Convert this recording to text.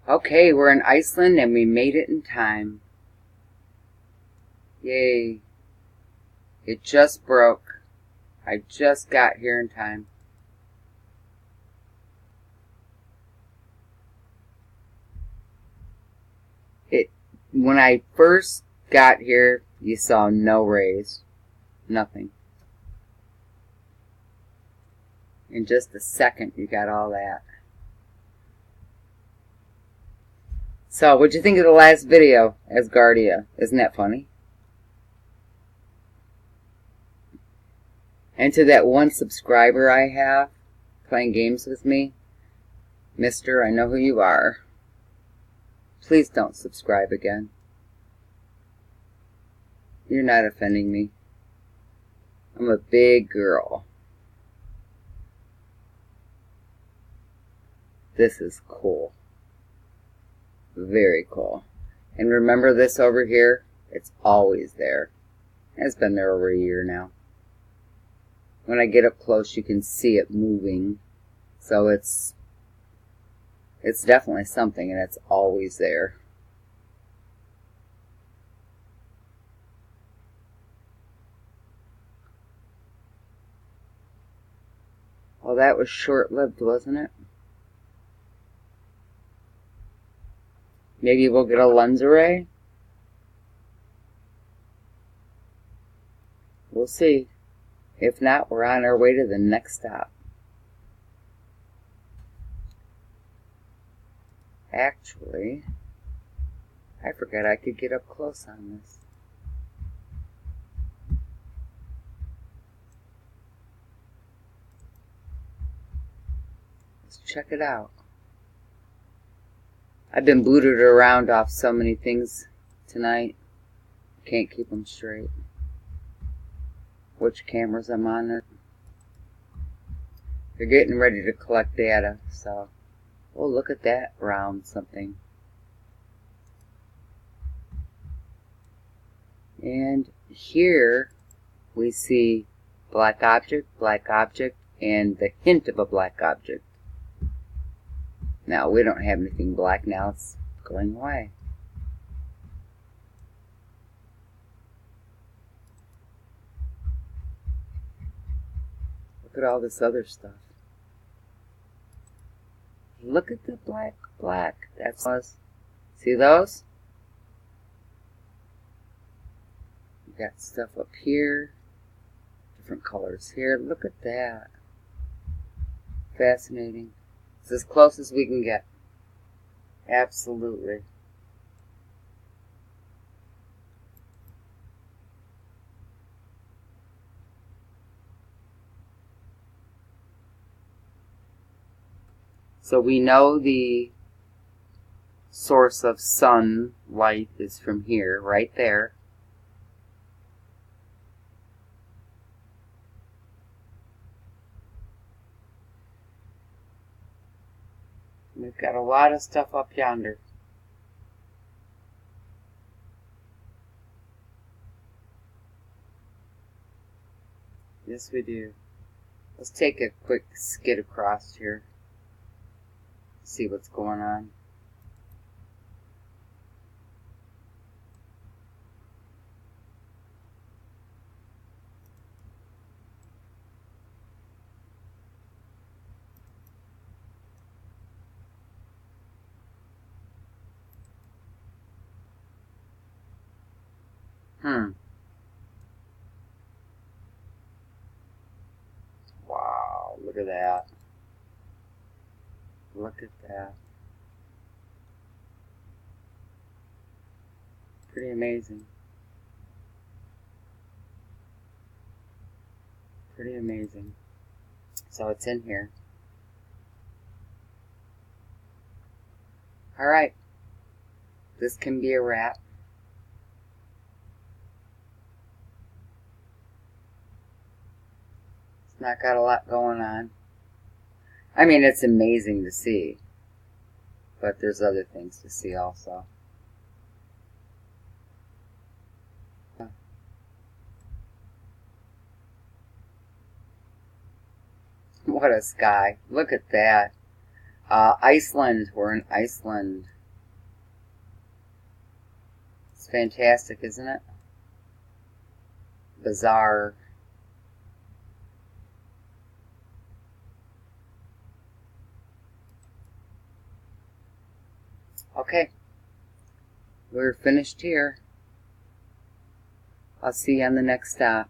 Okay, we're in Iceland and we made it in time. Yay. It just broke. I just got here in time. When I first got here, you saw no rays. Nothing. In just a second, you got all that. So, what'd you think of the last video, Asgardia? Isn't that funny? And to that one subscriber I have, playing games with me, Mister, I know who you are. Please don't subscribe again. You're not offending me. I'm a big girl. This is cool. Very cool. And remember this over here? It's always there. It's been there over a year now. When I get up close, you can see it moving. So it's definitely something, and it's always there. Well, that was short-lived, wasn't it? Maybe we'll get a lens array? We'll see. If not, we're on our way to the next stop. Actually, I forgot I could get up close on this. Let's check it out. I've been booted around off so many things tonight. Can't keep them straight. Which cameras I'm on it. They're getting ready to collect data, so. Oh, look at that round something. And here we see black object, and the hint of a black object. Now, we don't have anything black now. It's going away. Look at all this other stuff. Look at the black. That's us. See those? You got stuff up here. Different colors here. Look at that. Fascinating. It's as close as we can get. Absolutely. So we know the source of sunlight is from here, right there. We've got a lot of stuff up yonder. Yes, we do. Let's take a quick skid across here. See what's going on. Wow, look at that. Look at that. Pretty amazing. Pretty amazing. So it's in here. Alright. This can be a wrap. It's not got a lot going on. I mean, it's amazing to see. But there's other things to see also. What a sky. Look at that. Iceland. We're in Iceland. It's fantastic, isn't it? Bizarre. Okay. We're finished here. I'll see you on the next stop.